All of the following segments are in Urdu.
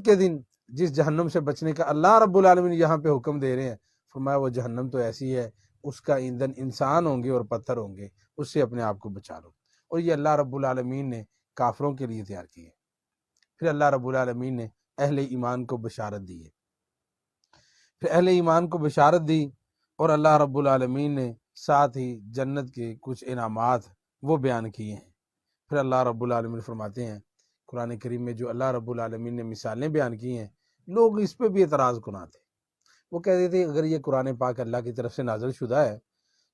کے دن جس جہنم سے بچنے کا اللہ رب العالمین یہاں پہ حکم دے رہے ہیں، فرمایا وہ جہنم تو ایسی ہے، اس کا ایندھن انسان ہوں گے اور پتھر ہوں گے، اس سے اپنے آپ کو بچا لو۔ اور یہ اللہ رب العالمین نے کافروں کے لیے تیار کی ہے۔ پھر اللہ رب العالمین نے اہل ایمان کو بشارت دی ہے، پھر اہل ایمان کو بشارت دی، اور اللہ رب العالمین نے ساتھ ہی جنت کے کچھ انعامات وہ بیان کیے ہیں۔ پھر اللہ رب العالمین فرماتے ہیں قرآن کریم میں جو اللہ رب العالمین نے مثالیں بیان کی ہیں، لوگ اس پہ بھی اعتراض کرنا تھے۔ وہ کہتے تھے اگر یہ قرآن پاک اللہ کی طرف سے نازل شدہ ہے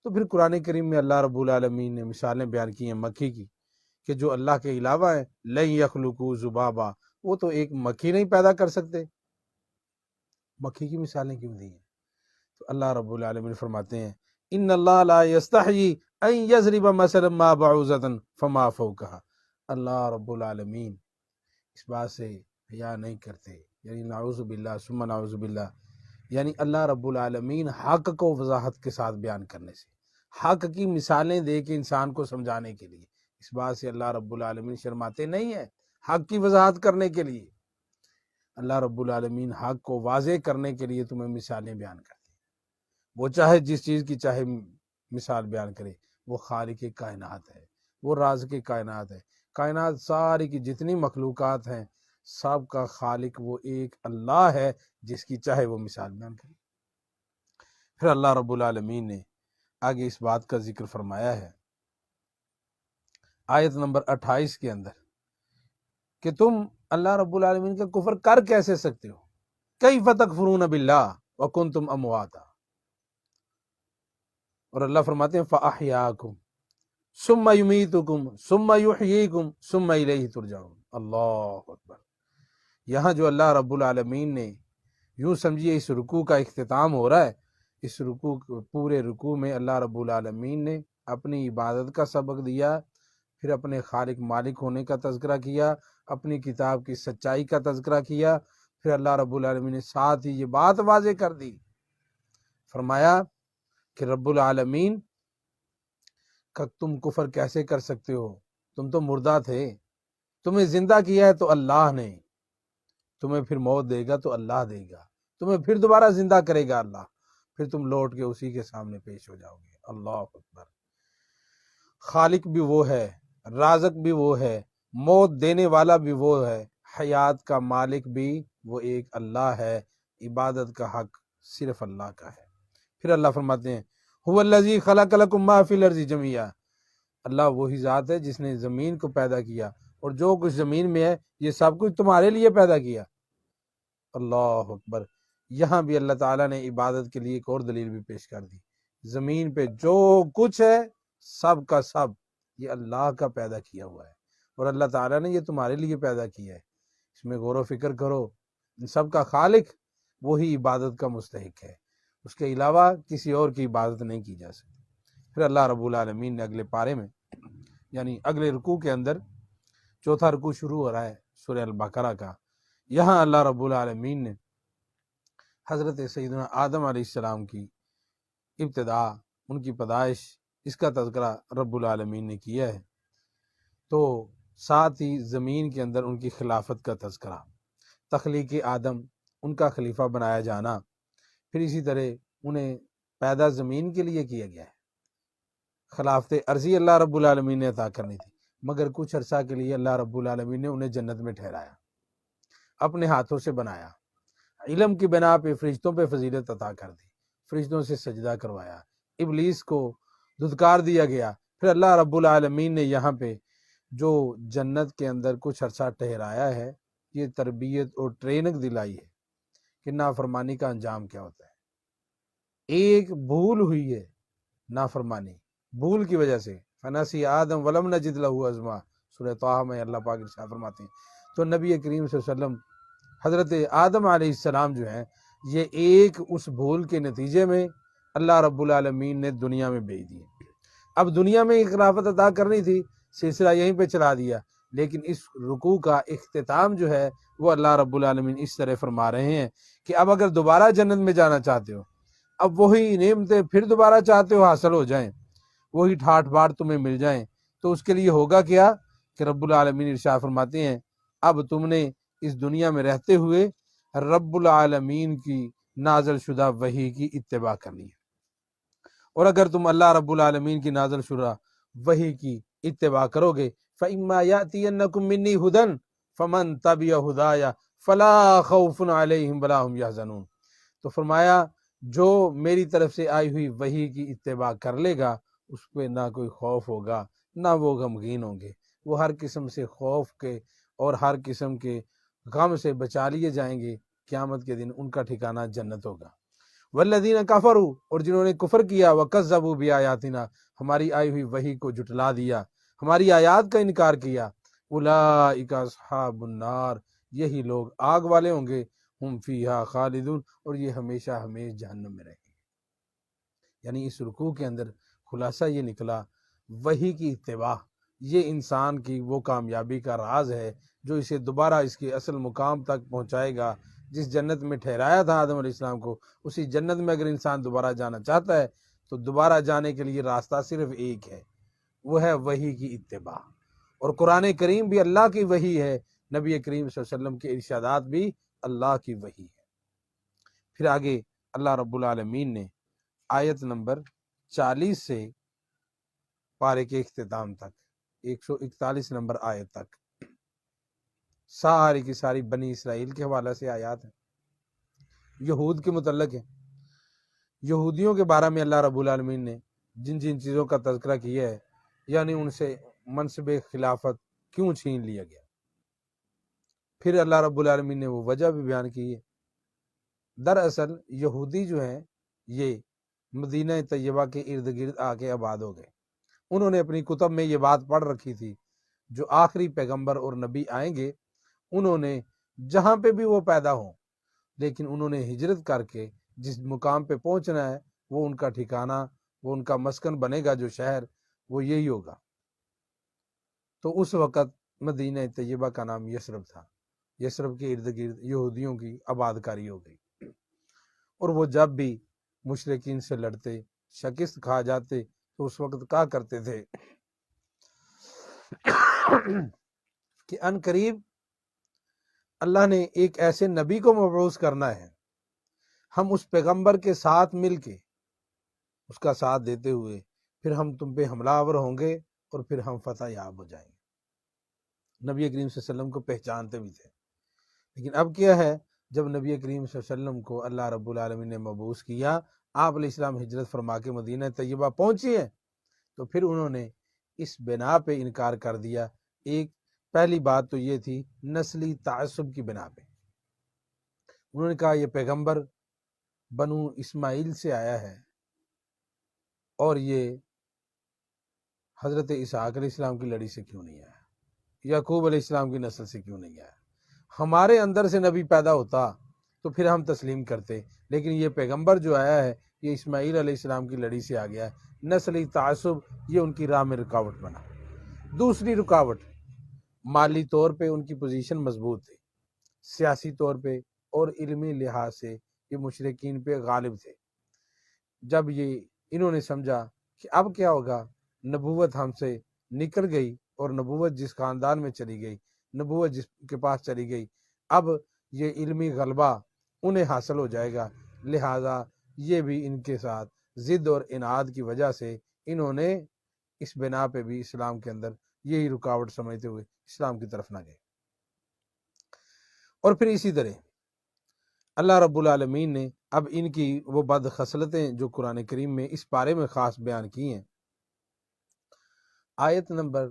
تو پھر قرآن کریم میں اللہ رب العالمین نے مثالیں بیان کی ہیں مکھی کی، کہ جو اللہ کے علاوہ ہے لن یخلقوا ذبابا، وہ تو ایک مکھی نہیں پیدا کر سکتے، مکھی کی مثالیں کیوں دی ہیں؟ تو اللہ رب العالمین فرماتے ہیں ان اللہ لا یستحیی ان یضرب مثلا ما بعوضۃ فما فوقها، اللہ رب العالمین اس بات سے حیا نہیں کرتے، یعنی نعوذ باللہ ثم نعوذ باللہ، یعنی اللہ رب العالمین حق کو وضاحت کے ساتھ بیان کرنے سے، حق کی مثالیں دے کے انسان کو سمجھانے کے لیے، اس بات سے اللہ رب العالمین شرماتے نہیں ہیں۔ حق کی وضاحت کرنے کے لیے اللہ رب العالمین حق کو واضح کرنے کے لیے تمہیں مثالیں بیان کرتے ہیں۔ وہ چاہے جس چیز کی چاہے مثال بیان کرے، وہ خالق کائنات ہے، وہ رازق کائنات ہے۔ کائنات ساری کی جتنی مخلوقات ہیں سب کا خالق وہ ایک اللہ ہے، جس کی چاہے وہ مثال بیان کرے۔ پھر اللہ رب العالمین نے آگے اس بات کا ذکر فرمایا ہے آیت نمبر 28 کے اندر کہ تم اللہ رب العالمین کا کفر کر کیسے سکتے ہو، کیف تکفرون باللہ وکنتم امواتا، اور اللہ فرماتے ہیں فاحیاکم ثم یمیتکم ثم یحییکم ثم الیہ ترجعون۔ اللہ اکبر۔ یہاں جو اللہ رب العالمین نے یوں سمجھیے اس رکوع کا اختتام ہو رہا ہے، اس رکوع پورے رکوع میں اللہ رب العالمین نے اپنی عبادت کا سبق دیا، پھر اپنے خالق مالک ہونے کا تذکرہ کیا، اپنی کتاب کی سچائی کا تذکرہ کیا، پھر اللہ رب العالمین نے ساتھ ہی یہ بات واضح کر دی، فرمایا کہ رب العالمین کا تم کفر کیسے کر سکتے ہو، تم تو مردہ تھے، تمہیں زندہ کیا ہے تو اللہ نے، تمہیں پھر موت دے گا تو اللہ دے گا، تمہیں پھر دوبارہ زندہ کرے گا اللہ، پھر تم لوٹ کے اسی کے سامنے پیش ہو جاؤ گے۔ اللہ اکبر۔ خالق بھی وہ ہے، رازق بھی وہ ہے، موت دینے والا بھی وہ ہے، حیات کا مالک بھی وہ ایک اللہ ہے، عبادت کا حق صرف اللہ کا ہے۔ پھر اللہ فرماتے ہیں هو الذی خلق لکم ما فی الارض جمیعا، اللہ وہی ذات ہے جس نے زمین کو پیدا کیا اور جو کچھ زمین میں ہے یہ سب کچھ تمہارے لیے پیدا کیا۔ اللہ اکبر۔ یہاں بھی اللہ تعالیٰ نے عبادت کے لیے ایک اور دلیل بھی پیش کر دی، زمین پہ جو کچھ ہے سب کا سب یہ اللہ کا پیدا کیا ہوا ہے، اور اللہ تعالیٰ نے یہ تمہارے لیے پیدا کیا ہے، اس میں غور و فکر کرو، ان سب کا خالق وہی عبادت کا مستحق ہے، اس کے علاوہ کسی اور کی عبادت نہیں کی جا سکتی۔ پھر اللہ رب العالمین نے اگلے پارے میں یعنی اگلے رکوع کے اندر، چوتھا رکوع شروع ہو رہا ہے سورہ البقرہ کا، یہاں اللہ رب العالمین نے حضرت سیدنا آدم علیہ السلام کی ابتدا، ان کی پیدائش، اس کا تذکرہ رب العالمین نے کیا ہے، تو ساتھ ہی زمین کے اندر ان کی خلافت کا تذکرہ، تخلیق آدم، ان کا خلیفہ بنایا جانا، پھر اسی طرح انہیں پیدا زمین کے لیے کیا گیا ہے، خلافت عرضی اللہ رب العالمین نے عطا کرنی تھی، مگر کچھ عرصہ کے لیے اللہ رب العالمین نے انہیں جنت میں ٹھہرایا، اپنے ہاتھوں سے بنایا، علم کی بنا پہ فرشتوں پہ فضیلت عطا کر دی، فرشتوں سے سجدہ کروایا، ابلیس کو دھتکار دیا گیا، پھر اللہ رب العالمین نے یہاں پہ جو جنت کے اندر کچھ عرصہ ٹھہرایا ہے، یہ تربیت اور ٹریننگ دلائی ہے کہ نافرمانی کا انجام کیا ہوتا ہے۔ ایک بھول ہوئی ہے، نافرمانی، بھول کی وجہ سے، فنسی آدم ولم نجد لہ عزما، سورہ طٰہٰ میں اللہ پاک ارشاد فرماتے ہیں، تو نبی کریم صلی اللہ علیہ وسلم حضرت آدم علیہ السلام جو ہیں، یہ ایک اس بھول کے نتیجے میں اللہ رب العالمین نے دنیا میں بھیج دیے۔ اب دنیا میں ایک خلافت عطا کرنی تھی، سلسلہ یہیں پہ چلا دیا، لیکن اس رکوع کا اختتام جو ہے وہ اللہ رب العالمین اس طرح فرما رہے ہیں کہ اب اگر دوبارہ جنت میں جانا چاہتے ہو، اب وہی نعمتیں پھر دوبارہ چاہتے ہو حاصل ہو جائیں، وہی ٹھاٹ باٹ تمہیں مل جائیں، تو اس کے لیے ہوگا کیا کہ رب العالمین ارشاد فرماتے ہیں اب تم نے اس دنیا میں رہتے ہوئے رب العالمین کی نازل شدہ وحی کی اتباع کرنی ہے۔ اور اگر تم اللہ رب العالمین کی نازل شدہ وحی کی اتباع کرو گے فَإِمَّا يَأْتِيَنَّكُم مِّنِّي هُدًى فَمَن تَبِعَ هُدَايَ فَلَا خَوْفٌ عَلَيْهِمْ وَلَا هُمْ يَحْزَنُونَ۔ تو فرمایا جو میری طرف سے آئی ہوئی وحی کی اتباع کر لے گا اس پہ نہ کوئی خوف ہوگا نہ وہ غمگین ہوں گے، وہ ہر قسم سے خوف کے اور ہر قسم کے غم سے بچا لیے جائیں گے، قیامت کے دن ان کا ٹھکانہ جنت ہوگا۔ والذین کفروا، اور جنہوں نے کفر کیا، وکذبوا بآیاتنا، ہماری آئی ہوئی وحی کو جھٹلا دیا، ہماری آیات کا انکار کیا، اولئک اصحاب النار، یہی لوگ آگ والے ہوں گے، ہم فیہا خالدون، اور یہ ہمیشہ ہمیشہ جہنم میں رہیں گے۔ یعنی اس رکوع کے اندر خلاصہ یہ نکلا وحی کی اتباع یہ انسان کی وہ کامیابی کا راز ہے جو اسے دوبارہ اس کے اصل مقام تک پہنچائے گا۔ جس جنت میں ٹھہرایا تھا آدم علیہ السلام کو، اسی جنت میں اگر انسان دوبارہ جانا چاہتا ہے تو دوبارہ جانے کے لیے راستہ صرف ایک ہے، وہ ہے وحی کی اتباع۔ اور قرآن کریم بھی اللہ کی وحی ہے، نبی کریم صلی اللہ علیہ وسلم کے ارشادات بھی اللہ کی وحی ہے۔ پھر آگے اللہ رب العالمین نے آیت نمبر 40 سے پارے کے اختتام تک 141 نمبر آیت تک ساری کی ساری بنی اسرائیل کے حوالے سے آیات ہیں، یہود کے متعلق ہیں۔ یہودیوں کے بارے میں اللہ رب العالمین نے جن جن چیزوں کا تذکرہ کیا ہے، یعنی ان سے منصب خلافت کیوں چھین لیا گیا، پھر اللہ رب العالمین نے وہ وجہ بھی بیان کی ہے۔ دراصل یہودی جو ہیں یہ مدینہ طیبہ کے ارد گرد آ کے آباد ہو گئے، انہوں نے اپنی کتب میں یہ بات پڑھ رکھی تھی جو آخری پیغمبر اور نبی آئیں گے انہوں نے جہاں پہ بھی وہ پیدا ہوں، لیکن انہوں نے ہجرت کر کے جس مقام پہ پہنچنا ہے وہ ان کا ٹھکانہ، وہ ان کا مسکن بنے گا، جو شہر وہ یہی ہوگا۔ تو اس وقت مدینہ طیبہ کا نام یثرب تھا، یثرب کے ارد گرد یہودیوں کی آباد کاری ہو گئی، اور وہ جب بھی مشرکین سے لڑتے شکست کھا جاتے تو اس وقت کہا کرتے تھے کہ ان قریب اللہ نے ایک ایسے نبی کو مبعوث کرنا ہے، ہم اس پیغمبر کے ساتھ مل کے اس کا ساتھ دیتے ہوئے پھر ہم تم پہ حملہ آور ہوں گے اور پھر ہم فتح یاب ہو جائیں گے۔ نبی کریم صلی اللہ علیہ وسلم کو پہچانتے بھی تھے، لیکن اب کیا ہے، جب نبی کریم صلی اللہ علیہ وسلم کو اللہ رب العالمین نے مبعوث کیا، آپ علیہ السلام ہجرت فرما کے مدینہ طیبہ پہنچی ہیں، تو پھر انہوں نے اس بنا پہ انکار کر دیا۔ ایک پہلی بات تو یہ تھی نسلی تعصب کی بنا پہ، انہوں نے کہا یہ پیغمبر بنو اسماعیل سے آیا ہے اور یہ حضرت اسحاق علیہ السلام کی لڑی سے کیوں نہیں آیا، یعقوب علیہ السلام کی نسل سے کیوں نہیں آیا۔ ہمارے اندر سے نبی پیدا ہوتا تو پھر ہم تسلیم کرتے، لیکن یہ پیغمبر جو آیا ہے یہ اسماعیل علیہ السلام کی لڑی سے آ گیا ہے۔ نسلی تعصب یہ ان کی راہ میں رکاوٹ بنا۔ دوسری رکاوٹ، مالی طور پہ ان کی پوزیشن مضبوط تھی، سیاسی طور پہ اور علمی لحاظ سے یہ مشرکین پہ غالب تھے۔ جب یہ انہوں نے سمجھا کہ اب کیا ہوگا، نبوت ہم سے نکل گئی اور نبوت جس خاندان میں چلی گئی، نبوت جس کے پاس چلی گئی، اب یہ علمی غلبہ انہیں حاصل ہو جائے گا، لہٰذا یہ بھی ان کے ساتھ ضد اور اناد کی وجہ سے انہوں نے اس بنا پہ بھی اسلام کے اندر یہی رکاوٹ سمجھتے ہوئے اسلام کی طرف نہ گئے۔ اور پھر اسی طرح اللہ رب العالمین نے اب ان کی وہ بد خصلتیں جو قرآن کریم میں اس بارے میں خاص بیان کی ہیں، آیت نمبر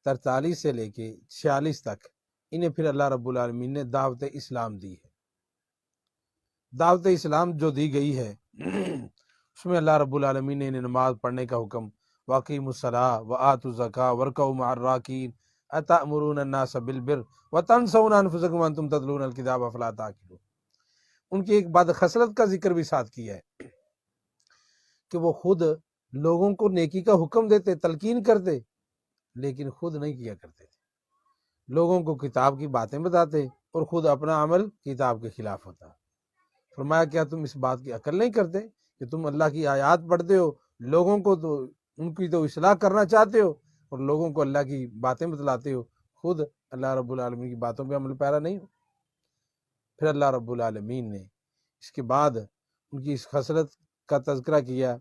43 سے لے کے 46 تک انہیں پھر اللہ رب العالمین نے دعوت اسلام دی ہے۔ دعوت اسلام جو دی گئی ہے اس میں اللہ رب العالمین نے انہیں نماز پڑھنے کا حکم، وَأَقِیمُوا الصَّلَاةَ وَآتُوا الزَّکَاةَ وَارْکَعُوا مَعَ الرَّاکِعِینَ أَتَأْمُرُونَ النَّاسَ بِالْبِرِّ وَتَنْسَوْنَ أَنفُسَکُمْ وَأَنْتُمْ تَتْلُونَ الْکِتَابَ أَفَلَا تَعْقِلُونَ۔ ان کی ایک بد خصلت کا ذکر بھی ساتھ کیا ہے کہ وہ خود لوگوں کو نیکی کا حکم دیتے، تلقین کرتے، لیکن خود نہیں کیا کرتے تھے، لوگوں کو کتاب کی باتیں بتاتے اور خود اپنا عمل کتاب کے خلاف ہوتا۔ فرمایا کیا تم اس بات کی عقل نہیں کرتے کہ تم اللہ کی آیات پڑھتے ہو، لوگوں کو تو ان کی تو اصلاح کرنا چاہتے ہو اور لوگوں کو اللہ کی باتیں بتلاتے ہو، خود اللہ رب العالمین کی باتوں پہ عمل پیرا نہیں ہو۔ پھر اللہ رب العالمین نے اس کے بعد ان کی اس خصلت کا تذکرہ کیا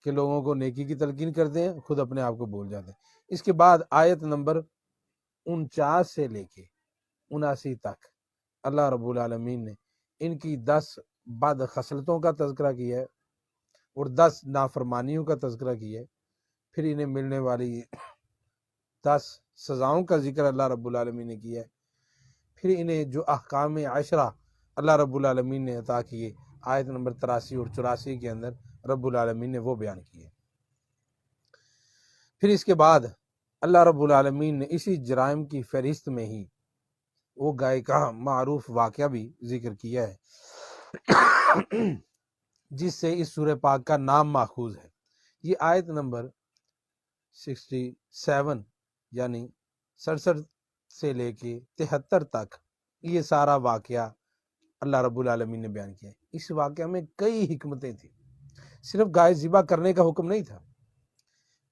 کہ لوگوں کو نیکی کی تلقین کرتے ہیں، خود اپنے آپ کو بھول جاتے ہیں۔ اس کے بعد آیت نمبر 49 سے لے کے 79 تک اللہ رب العالمین نے ان کی 10 بد خصلتوں کا تذکرہ کیا ہے اور 10 نافرمانیوں کا تذکرہ کیا ہے، پھر انہیں ملنے والی 10 سزاؤں کا ذکر اللہ رب العالمین نے کیا ہے، پھر انہیں جو احکام عشرہ اللہ رب العالمین نے عطا کیے آیت نمبر 83 اور 84 کے اندر رب العالمین نے وہ بیان کیے۔ پھر اس کے بعد اللہ رب العالمین نے اسی جرائم کی فہرست میں ہی وہ گائے کا معروف واقعہ بھی ذکر کیا ہے جس سے اس سورہ پاک کا نام ماخوذ ہے۔ یہ آیت نمبر 67 یعنی 67 سے لے کے 73 تک یہ سارا واقعہ اللہ رب العالمین نے بیان کیا ہے۔ اس واقعہ میں کئی حکمتیں تھیں، صرف گائے ذبح کرنے کا حکم نہیں تھا،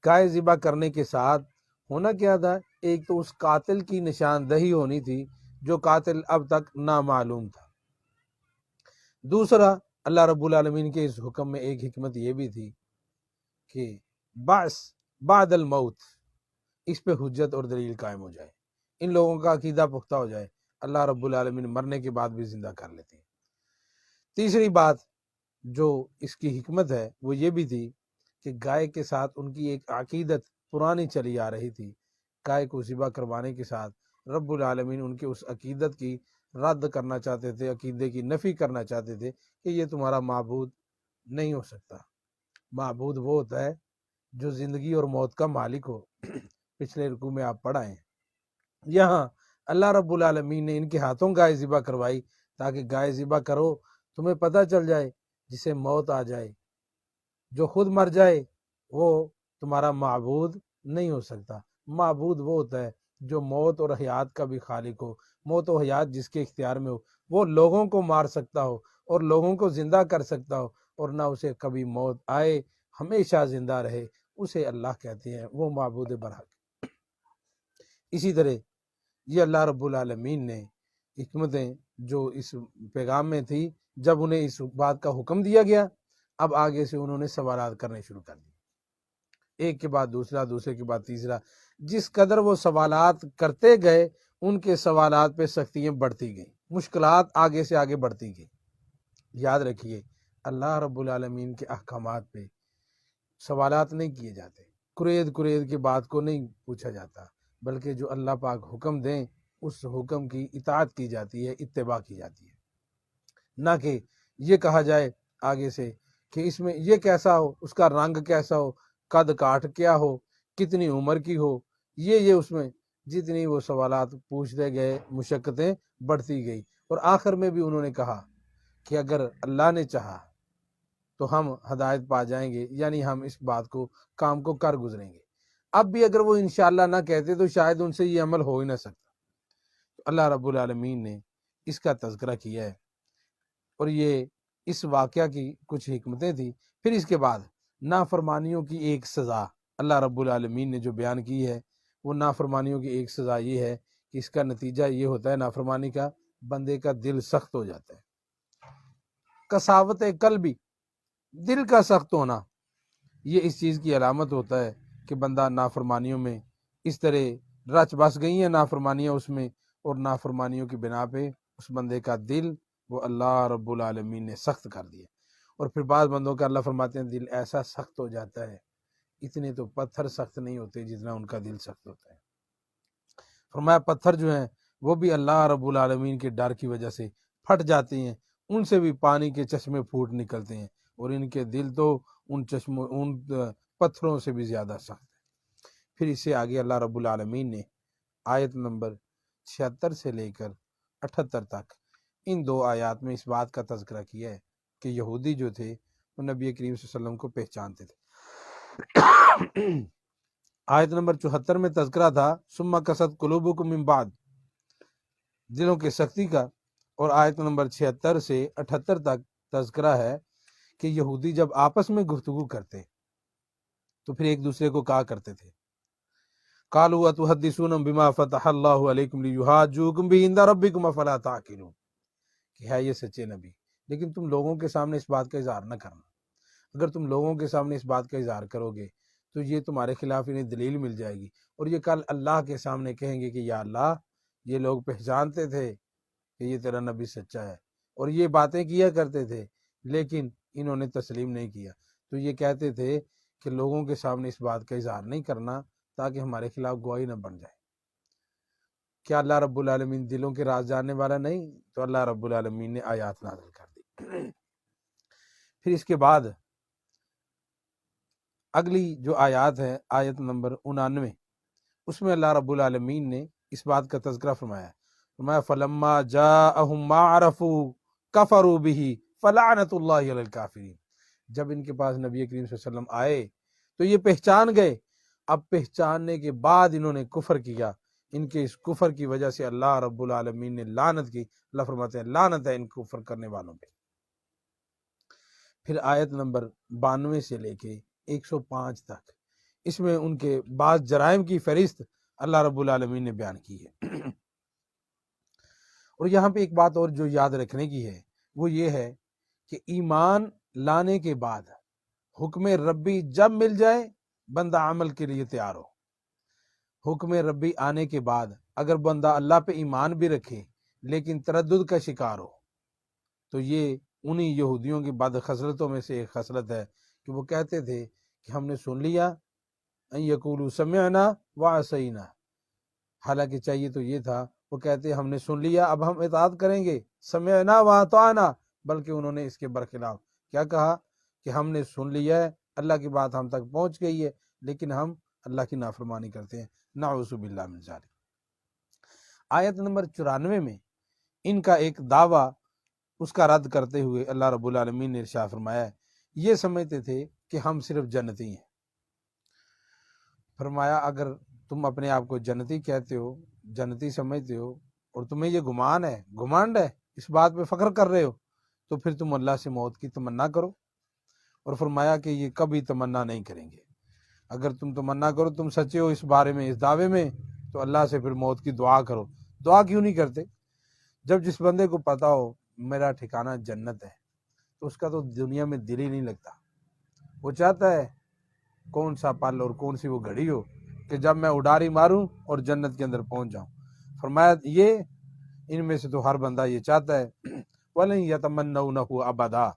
گائے ذبح کرنے کے ساتھ ہونا کیا تھا، ایک تو اس قاتل کی نشاندہی ہونی تھی جو قاتل اب تک نامعلوم تھا، دوسرا اللہ رب العالمین کے اس حکم میں ایک حکمت یہ بھی تھی کہ بعد الموت اس پہ حجت اور دلیل قائم ہو جائے، ان لوگوں کا عقیدہ پختہ ہو جائے، اللہ رب العالمین مرنے کے بعد بھی زندہ کر لیتے ہیں۔ تیسری بات جو اس کی حکمت ہے وہ یہ بھی تھی کہ گائے کے ساتھ ان کی ایک عقیدت پرانی چلی آ رہی تھی، گائے کو ذبح کروانے کے ساتھ رب العالمین ان کے اس عقیدت کی رد کرنا چاہتے تھے، عقیدے کی نفی کرنا چاہتے تھے کہ یہ تمہارا معبود نہیں ہو سکتا، معبود وہ ہوتا ہے جو زندگی اور موت کا مالک ہو۔ پچھلے رکوع میں آپ پڑھائیں، یہاں اللہ رب العالمین نے ان کے ہاتھوں گائے ذبح کروائی تاکہ گائے ذبح کرو، تمہیں پتہ چل جائے جسے موت آ جائے، جو خود مر جائے وہ تمہارا معبود نہیں ہو سکتا۔ معبود وہ ہوتا ہے جو موت اور حیات کا بھی خالق ہو، موت و حیات جس کے اختیار میں ہو، وہ لوگوں کو مار سکتا ہو اور لوگوں کو زندہ کر سکتا ہو، اور نہ اسے کبھی موت آئے، ہمیشہ زندہ رہے، اسے اللہ کہتے ہیں، وہ معبود برحق۔ اسی طرح یہ اللہ رب العالمین نے حکمتیں جو اس پیغام میں تھی، جب انہیں اس بات کا حکم دیا گیا، اب آگے سے انہوں نے سوالات کرنے شروع کر دیے، ایک کے بعد دوسرا، دوسرے کے بعد تیسرا۔ جس قدر وہ سوالات کرتے گئے ان کے سوالات پہ سختیاں بڑھتی گئیں، مشکلات آگے سے آگے بڑھتی گئیں۔ یاد رکھیے اللہ رب العالمین کے احکامات پہ سوالات نہیں کیے جاتے، کرید کے بات کو نہیں پوچھا جاتا، بلکہ جو اللہ پاک حکم دیں اس حکم کی اطاعت کی جاتی ہے، اتباع کی جاتی ہے، نہ کہ یہ کہا جائے آگے سے کہ اس میں یہ کیسا ہو، اس کا رنگ کیسا ہو، قد کاٹ کیا ہو، کتنی عمر کی ہو، یہ اس میں جتنی وہ سوالات پوچھتے گئے مشقتیں بڑھتی گئی، اور آخر میں بھی انہوں نے کہا کہ اگر اللہ نے چاہا تو ہم ہدایت پا جائیں گے، یعنی ہم اس بات کو کام کو کر گزریں گے۔ اب بھی اگر وہ انشاءاللہ نہ کہتے تو شاید ان سے یہ عمل ہو ہی نہ سکتا۔ اللہ رب العالمین نے اس کا تذکرہ کیا ہے، اور یہ اس واقعہ کی کچھ حکمتیں تھیں۔ پھر اس کے بعد نافرمانیوں کی ایک سزا اللہ رب العالمین نے جو بیان کی ہے، وہ نافرمانیوں کی ایک سزا یہ ہے کہ اس کا نتیجہ یہ ہوتا ہے نافرمانی کا، بندے کا دل سخت ہو جاتا ہے۔ قساوت قلبی، دل کا سخت ہونا، یہ اس چیز کی علامت ہوتا ہے کہ بندہ نافرمانیوں میں اس طرح رچ بس گئی ہیں نافرمانیاں اس میں، اور نافرمانیوں کی بنا پہ اس بندے کا دل وہ اللہ رب العالمین نے سخت کر دیا۔ اور پھر بعض بندوں کا اللہ فرماتے ہیں دل ایسا سخت ہو جاتا ہے، اتنے تو پتھر سخت نہیں ہوتے جتنا ان کا دل سخت ہوتا ہے۔ فرمایا پتھر جو ہیں وہ بھی اللہ رب العالمین کے ڈر کی وجہ سے پھٹ جاتے ہیں، ان سے بھی پانی کے چشمے پھوٹ نکلتے ہیں، اور ان کے دل تو ان پتھروں سے بھی زیادہ سخت ہے۔ پھر اس سے آگے اللہ رب العالمین نے آیت نمبر 76 سے لے کر 78 تک ان دو آیات میں اس بات کا تذکرہ کیا ہے کہ یہودی جو تھے وہ نبی کریم صلی اللہ علیہ وسلم کو پہچانتے تھے۔ آیت نمبر 74 میں تذکرہ تھا ثم قست قلوبکم من بعد، دلوں کے سختی کا، اور آیت نمبر 76 سے 78 تک تذکرہ ہے کہ یہودی جب آپس میں گفتگو کرتے تو پھر ایک دوسرے کو کہا کرتے تھے قالوا اتحدثون بما فتح اللہ علیکم لیحاجوکم بہ عند ربکم افلا تعقلون، کہ ہے یہ سچے نبی، لیکن تم لوگوں کے سامنے اس بات کا اظہار نہ کرنا۔ اگر تم لوگوں کے سامنے اس بات کا اظہار کرو گے تو یہ تمہارے خلاف انہیں دلیل مل جائے گی، اور یہ کل اللہ کے سامنے کہیں گے کہ یا اللہ، یہ لوگ پہچانتے تھے کہ یہ تیرا نبی سچا ہے، اور یہ باتیں کیا کرتے تھے لیکن انہوں نے تسلیم نہیں کیا۔ تو یہ کہتے تھے کہ لوگوں کے سامنے اس بات کا اظہار نہیں کرنا تاکہ ہمارے خلاف گواہی نہ بن جائے۔ کیا اللہ رب العالمین دلوں کے راز جاننے والا نہیں؟ تو اللہ رب العالمین نے آیات نازل کر دی۔ پھر اس کے بعد اگلی جو آیات ہے، آیت نمبر 99، اس میں اللہ رب العالمین نے اس بات کا تذکرہ فرمایا فَلَمَّا جَاءَهُم مَّا عَرَفُوا كَفَرُوا بِهِ فَلَعْنَةُ اللَّهِ عَلَى الْكَافِرِينَ۔ جب ان کے پاس نبی کریم صلی اللہ علیہ وسلم آئے تو یہ پہچان گئے، اب پہچاننے کے بعد انہوں نے کفر کیا، ان کے اس کفر کی وجہ سے اللہ رب العالمین نے لعنت کی۔ اللہ فرماتے ہیں لعنت ہے ان کفر کرنے والوں پہ۔ پھر آیت نمبر 92 سے لے کے 105 تک، اس میں ان کے بعض جرائم کی فہرست اللہ رب العالمین نے بیان کی ہے۔ اور یہاں پہ ایک بات اور جو یاد رکھنے کی ہے وہ یہ ہے کہ ایمان لانے کے بعد حکم ربی جب مل جائے بندہ عمل کے لیے تیار ہو۔ حکم ربی آنے کے بعد اگر بندہ اللہ پہ ایمان بھی رکھے لیکن تردد کا شکار ہو تو یہ انہی یہودیوں کی بد خصلتوں میں سے ایک خصلت ہے کہ وہ کہتے تھے کہ ہم نے سن لیا، ان یقولوا سمعنا وعصینا، حالانکہ چاہیے تو یہ تھا وہ کہتے ہم نے سن لیا اب ہم اطاعت کریں گے، سمعنا واطعنا، بلکہ انہوں نے اس کے برخلاف کیا کہا کہ ہم نے سن لیا ہے، اللہ کی بات ہم تک پہنچ گئی ہے لیکن ہم اللہ کی نافرمانی کرتے ہیں، نعوذ باللہ من ذالک۔ آیت نمبر 94 میں ان کا ایک دعویٰ، اس کا رد کرتے ہوئے اللہ رب العالمین نے ارشاد فرمایا ہے یہ سمجھتے تھے کہ ہم صرف جنتی ہیں۔ فرمایا اگر تم اپنے آپ کو جنتی کہتے ہو، جنتی سمجھتے ہو، اور تمہیں یہ گمان ہے، گھمنڈ ہے، اس بات پہ فخر کر رہے ہو، تو پھر تم اللہ سے موت کی تمنا کرو۔ اور فرمایا کہ یہ کبھی تمنا نہیں کریں گے۔ اگر تم تمنا کرو، تم سچے ہو اس بارے میں، اس دعوے میں، تو اللہ سے پھر موت کی دعا کرو۔ دعا کیوں نہیں کرتے؟ جب جس بندے کو پتا ہو میرا ٹھکانہ جنت ہے تو اس کا تو دنیا میں دل ہی نہیں لگتا، وہ چاہتا ہے کون سا پل اور کون سی وہ گھڑی ہو کہ جب میں اڈاری ماروں اور جنت کے اندر پہنچ جاؤں۔ فرمایا یہ ان میں سے تو ہر بندہ یہ چاہتا ہے، وَلَن يَتَمَنَّوْنَهُ أَبَدًا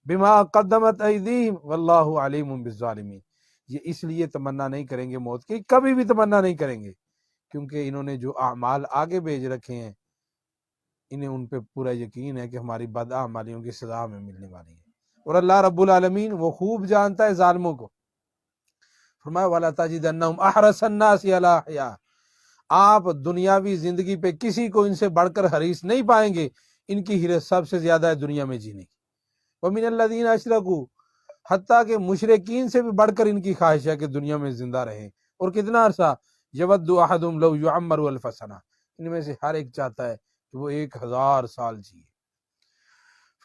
بِمَا قَدَّمَتْ أَيْدِيهِمْ وَاللَّهُ عَلِيمٌ بِالظَّالِمِينَ۔ یہ اس لیے تمنا نہیں کریں گے موت کی، کبھی بھی تمنا نہیں کریں گے، کیونکہ انہوں نے جو اعمال آگے بھیج رکھے ہیں انہیں ان پہ پورا یقین ہے کہ ہماری بد اعمالیوں کی سزا ہمیں ملنے والی ہے، اور اللہ رب العالمین وہ خوب جانتا ہے ظالموں کو۔ فرمایا وَلَا تَجِدَنَّهُمْ أَحْرَصَ النَّاسِ عَلَىٰ حَيَاةٍ، آپ دنیاوی زندگی پہ کسی کو ان سے بڑھ کر حریص نہیں پائیں گے، ان کی حرص سب سے زیادہ ہے دنیا میں جینے کی۔ وَمِنَ الَّذِينَ أَشْرَكُوا، حتیٰ کہ مشرکین سے بھی بڑھ کر ان کی خواہش ہے کہ دنیا میں زندہ رہیں، اور کتنا عرصہ، يَوَدُّ أَحَدُهُمْ لَوْ يُعَمَّرُ أَلْفَ سَنَةٍ، ان میں سے ہر ایک چاہتا ہے کہ وہ 1000 سال جیے۔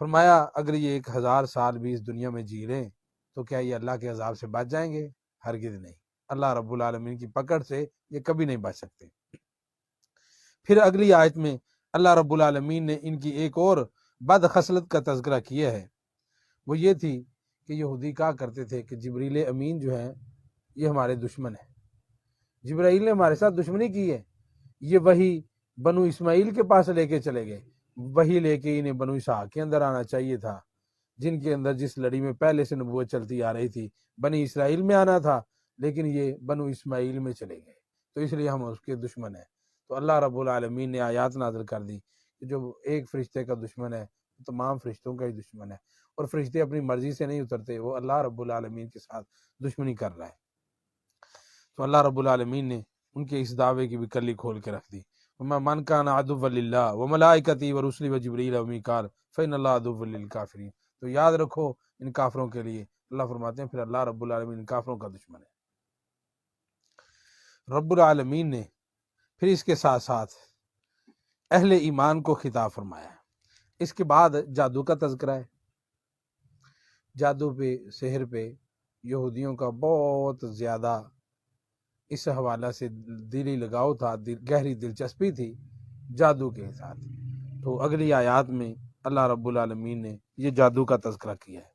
فرمایا اگر یہ 1000 سال بھی اس دنیا میں جی لیں تو کیا یہ اللہ کے عذاب سے بچ جائیں گے؟ ہرگز نہیں، اللہ رب العالمین کی پکڑ سے یہ کبھی نہیں بچ سکتے۔ پھر اگلی آیت میں اللہ رب العالمین نے ان کی ایک اور بد خصلت کا تذکرہ کیا ہے، وہ یہ تھی کہ یہودی کہا کرتے تھے کہ جبریل امین جو ہیں یہ ہمارے دشمن ہیں، جبرائیل نے ہمارے ساتھ دشمنی کی ہے، یہ وہی بنو اسماعیل کے پاس لے کے چلے گئے، وہی لے کے انہیں بنو اسحاق کے اندر آنا چاہیے تھا، جن کے اندر جس لڑی میں پہلے سے نبوت چلتی آ رہی تھی، بنی اسرائیل میں آنا تھا، لیکن یہ بنو اسماعیل میں چلے گئے، تو اس لیے ہم اس کے دشمن ہیں۔ تو اللہ رب العالمین نے آیات نازل کر دی کہ جو ایک فرشتے کا دشمن ہے وہ تمام فرشتوں کا ہی دشمن ہے، اور فرشتے اپنی مرضی سے نہیں اترتے، وہ اللہ رب العالمین کے ساتھ دشمنی کر رہا ہے۔ تو اللہ رب العالمین نے ان کے اس دعوے کی بھی کلی کھول کے رکھ دی، مَن كَانَ عَدُوًّا لِلَّهِ وَمَلَائِكَتِهِ وَرُسُلِهِ وَجِبْرِيلَ وَمِيكَالَ فَإِنَّ اللَّهَ عَدُوٌّ لِلْكَافِرِينَ۔ تو یاد رکھو ان کافروں کے لیے اللہ فرماتے ہیں پھر اللہ رب العالمین ان کافروں کا دشمن ہے۔ رب العالمین نے پھر اس کے ساتھ ساتھ اہل ایمان کو خطاب فرمایا ہے۔ اس کے بعد جادو کا تذکرہ ہے، جادو پہ، سحر پہ یہودیوں کا بہت زیادہ اس حوالہ سے دلی لگاؤ تھا، گہری دلچسپی تھی جادو کے ساتھ۔ تو اگلی آیات میں اللہ رب العالمین نے یہ جادو کا تذکرہ کیا ہے۔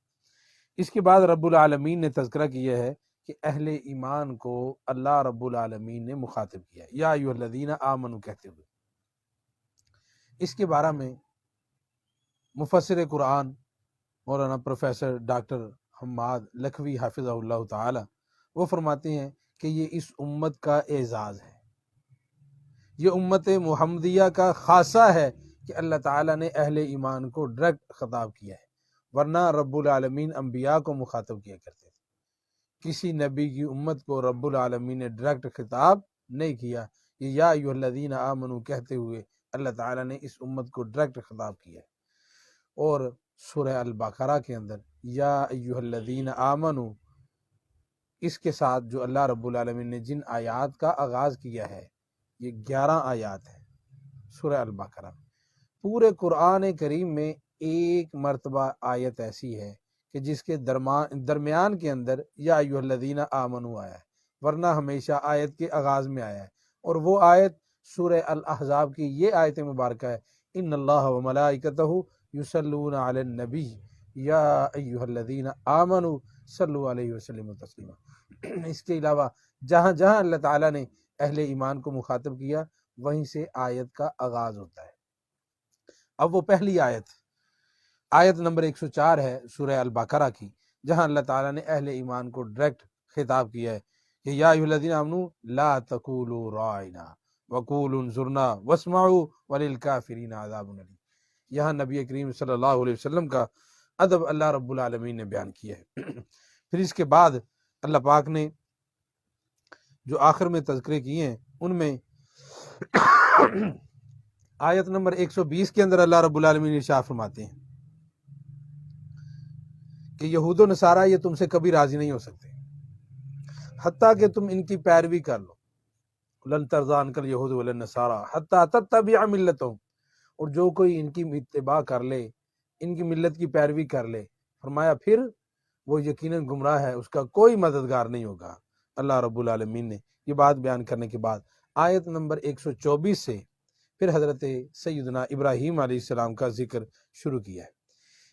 اس کے بعد رب العالمین نے تذکرہ کیا ہے کہ اہل ایمان کو اللہ رب العالمین نے مخاطب کیا ہے، یا ایھا الذین آمنوا کہتے ہوئے۔ اس کے بارے میں مفسر قرآن مولانا پروفیسر ڈاکٹر حماد لکھوی حافظہ اللہ تعالی وہ فرماتے ہیں کہ یہ اس امت کا اعزاز ہے، یہ امت محمدیہ کا خاصہ ہے کہ اللہ تعالیٰ نے اہل ایمان کو ڈائریکٹ خطاب کیا ہے، ورنہ رب العالمین انبیاء کو مخاطب کیا کرتے تھے۔ کسی نبی کی امت کو رب العالمین نے ڈائریکٹ خطاب نہیں کیا، یہ یا ایھا الذین آمنوا کہتے ہوئے اللہ تعالیٰ نے اس امت کو ڈائریکٹ خطاب کیا ہے۔ اور سورہ البقرہ کے اندر یا ایھا الذین آمنوا، اس کے ساتھ جو اللہ رب العالمین نے جن آیات کا آغاز کیا ہے، یہ 11 آیات ہیں سورہ البقرہ۔ پورے قرآن کریم میں ایک مرتبہ آیت ایسی ہے کہ جس کے درمیان کے اندر یا ایھا الذین آمنوا آیا ہے، ورنہ ہمیشہ آیت کے آغاز میں آیا ہے، اور وہ آیت سورہ الاحزاب کی یہ آیت مبارکہ ہے، ان اللہ وملائکتہ یصلون علی النبی یا ایھا الذین آمنوا صلوا علیہ وسلم تسلیما۔ اس کے علاوہ جہاں جہاں اللہ تعالیٰ نے اہل ایمان کو مخاطب کیا وہیں سے آیت کا آغاز ہوتا ہے۔ اب وہ پہلی آیت نمبر 104 ہے سورہ البقرہ کی، جہاں اللہ تعالیٰ نے اہل ایمان کو ڈائریکٹ خطاب کیا ہے کہ یا ایھا الذین آمنوا لا تقولوا راعنا وقولوا انظرنا واسمعوا وللکافرین عذاب الیم۔ یہاں نبی کریم صلی اللہ علیہ وسلم کا ادب اللہ رب العالمین نے بیان کیا ہے۔ پھر اس کے بعد اللہ پاک نے جو آخر میں تذکرے کیے ہیں ان میں آیت نمبر 120 کے اندر اللہ رب العالمین ارشاد فرماتے ہیں کہ یہود و نصارہ یہ تم سے کبھی راضی نہیں ہو سکتے حتیٰ کہ تم ان کی پیروی کر لو، لن ترضی عنک الیہود ولا النصارى حتیٰ تتبع ملتہم، اور جو کوئی ان کی اتباع کر لے، ان کی ملت کی پیروی کر لے، فرمایا پھر وہ یقیناً گمراہ ہے، اس کا کوئی مددگار نہیں ہوگا۔ اللہ رب العالمین نے یہ بات بیان کرنے کے بعد آیت نمبر 124 سے پھر حضرت سیدنا ابراہیم علیہ السلام کا ذکر شروع کیا ہے۔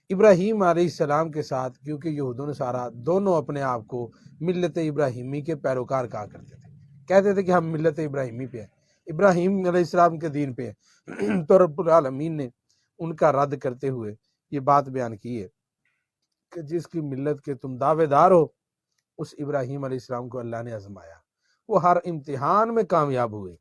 ابراہیم علیہ السلام کے ساتھ کیونکہ یہود و نصارہ دونوں اپنے آپ کو ملت ابراہیمی کے پیروکار کہا کرتے تھے، کہتے تھے کہ ہم ملت ابراہیمی پہ ہیں، ابراہیم علیہ السلام کے دین پہ ہیں، تو رب العالمین نے ان کا رد کرتے ہوئے یہ بات بیان کی ہے کہ جس کی ملت کے تم دعوے دار ہو اس ابراہیم علیہ السلام کو اللہ نے آزمایا، وہ ہر امتحان میں کامیاب ہوئے۔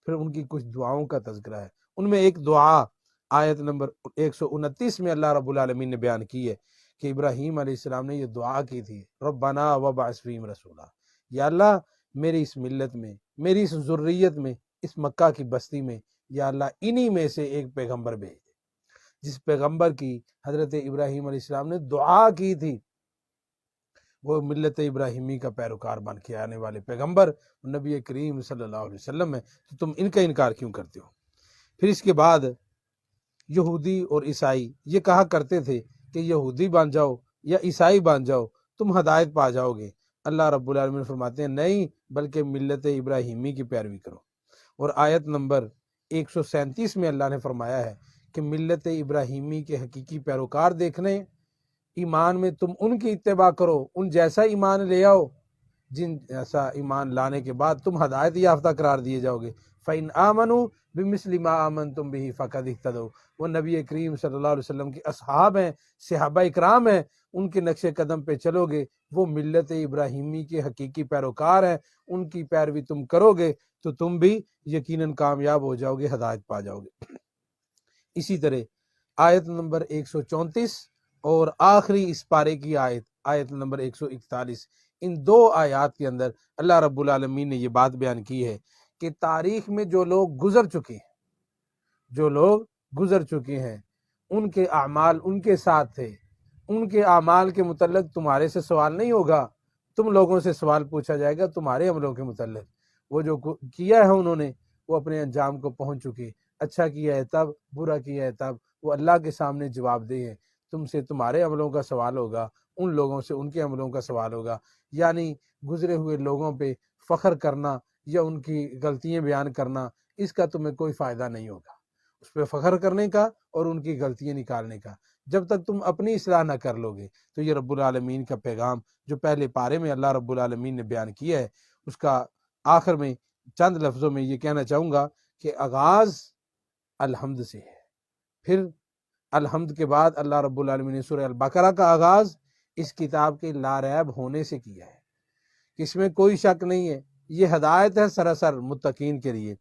پھر ان کی کچھ دعاؤں کا تذکرہ ہے، ان میں ایک دعا آیت نمبر 129 میں اللہ رب العالمین نے بیان کی ہے کہ ابراہیم علیہ السلام نے یہ دعا کی تھی، ربنا وابعث فیہم رسولا، یا اللہ میری اس ملت میں، میری اس ذریت میں، اس مکہ کی بستی میں یا اللہ انہی میں سے ایک پیغمبر بھیج دے، جس پیغمبر کی حضرت ابراہیم علیہ السلام نے دعا کی تھی، وہ ملت ابراہیمی کا پیروکار بن کے آنے والے پیغمبر نبی کریم صلی اللہ علیہ وسلم ہے، تو تم ان کا انکار کیوں کرتے ہو؟ پھر اس کے بعد یہودی اور عیسائی یہ کہا کرتے تھے کہ یہودی بن جاؤ یا عیسائی بن جاؤ تم ہدایت پا جاؤ گے۔ اللہ رب العالمین فرماتے ہیں نہیں، بلکہ ملت ابراہیمی کی پیروی کرو۔ اور آیت نمبر 137 میں اللہ نے فرمایا ہے کہ ملت ابراہیمی کے حقیقی پیروکار دیکھنے ایمان میں تم ان کی اتباع کرو، ان جیسا ایمان لے آؤ جن جیسا ایمان لانے کے بعد تم ہدایت یافتہ قرار دیے جاؤ گے۔ فَإِنْ آمَنُوا بِمِثْلِ مَا آمَنْتُمْ بِهِ فَقَدِ اهْتَدَوْا، وہ نبی کریم صلی اللہ علیہ وسلم کے اصحاب ہیں، صحابہ اکرام ہیں، ان کے نقش قدم پہ چلو گے، وہ ملت ابراہیمی کے حقیقی پیروکار ہیں، ان کی پیروی تم کرو گے تو تم بھی یقیناً کامیاب ہو جاؤ گے، ہدایت پا جاؤ گے۔ اسی طرح آیت نمبر 134 اور آخری اس پارے کی آیت نمبر 141، ان دو آیات کے اندر اللہ رب العالمین نے یہ بات بیان کی ہے کہ تاریخ میں جو لوگ گزر چکے ہیں ان کے اعمال ان کے ساتھ تھے، ان کے اعمال کے متعلق تمہارے سے سوال نہیں ہوگا، تم لوگوں سے سوال پوچھا جائے گا تمہارے عملوں کے متعلق، وہ جو کیا ہے انہوں نے وہ اپنے انجام کو پہنچ چکے، اچھا کیا ہے تب، برا کیا ہے تب، وہ اللہ کے سامنے جواب دہ ہے، تم سے تمہارے عملوں کا سوال ہوگا، ان لوگوں سے ان کے عملوں کا سوال ہوگا۔ یعنی گزرے ہوئے لوگوں پہ فخر کرنا یا ان کی غلطیاں بیان کرنا اس کا تمہیں کوئی فائدہ نہیں ہوگا، اس پہ فخر کرنے کا اور ان کی غلطیاں نکالنے کا۔ جب تک تم اپنی اصلاح نہ کر لو گے تو یہ رب العالمین کا پیغام جو پہلے پارے میں اللہ رب العالمین نے بیان کیا ہے، اس کا آخر میں چند لفظوں میں یہ کہنا چاہوں گا کہ آغاز الحمد سے ہے، پھر الحمد کے بعد اللہ رب العالمین نے سورہ البقرہ کا آغاز اس کتاب کے لا ریب ہونے سے کیا ہے کہ اس میں کوئی شک نہیں ہے، یہ ہدایت ہے سراسر متقین کے لیے۔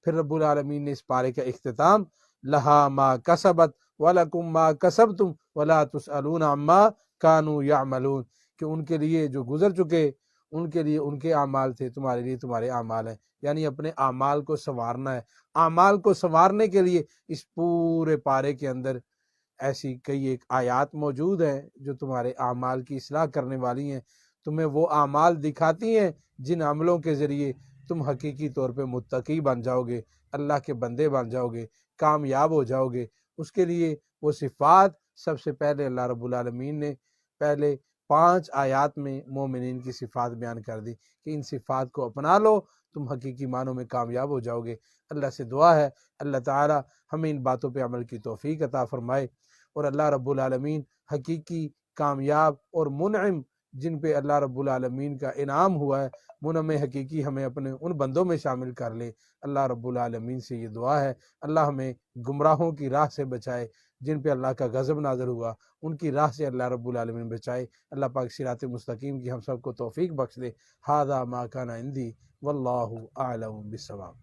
پھر رب العالمین نے اس پارے کا اختتام لہا ما کسبت ولکم ما کسبتم ولا تسألون عما کانوا یعملون، کہ ان کے لیے جو گزر چکے ان کے لیے ان کے اعمال تھے، تمہارے لیے تمہارے اعمال ہیں، یعنی اپنے اعمال کو سنوارنا ہے۔ اعمال کو سنوارنے کے لیے اس پورے پارے کے اندر ایسی کئی ایک آیات موجود ہیں جو تمہارے اعمال کی اصلاح کرنے والی ہیں، تمہیں وہ اعمال دکھاتی ہیں جن عملوں کے ذریعے تم حقیقی طور پہ متقی بن جاؤ گے، اللہ کے بندے بن جاؤ گے، کامیاب ہو جاؤ گے۔ اس کے لیے وہ صفات سب سے پہلے اللہ رب العالمین نے پہلے 5 آیات میں مومنین کی صفات بیان کر دی کہ ان صفات کو اپنا لو، تم حقیقی معنوں میں کامیاب ہو جاؤ گے۔ اللہ سے دعا ہے اللہ تعالی ہمیں ان باتوں پہ عمل کی توفیق عطا فرمائے، اور اللہ رب العالمین حقیقی کامیاب اور منعم جن پہ اللہ رب العالمین کا انعام ہوا ہے، منعم حقیقی ہمیں اپنے ان بندوں میں شامل کر لے۔ اللہ رب العالمین سے یہ دعا ہے اللہ ہمیں گمراہوں کی راہ سے بچائے، جن پہ اللہ کا غضب نازل ہوا ان کی راہ سے اللہ رب العالمین بچائے۔ اللہ پاک صراط مستقیم کی ہم سب کو توفیق بخش دے۔ ھذا ما کان عندی واللہ اعلم بالصواب۔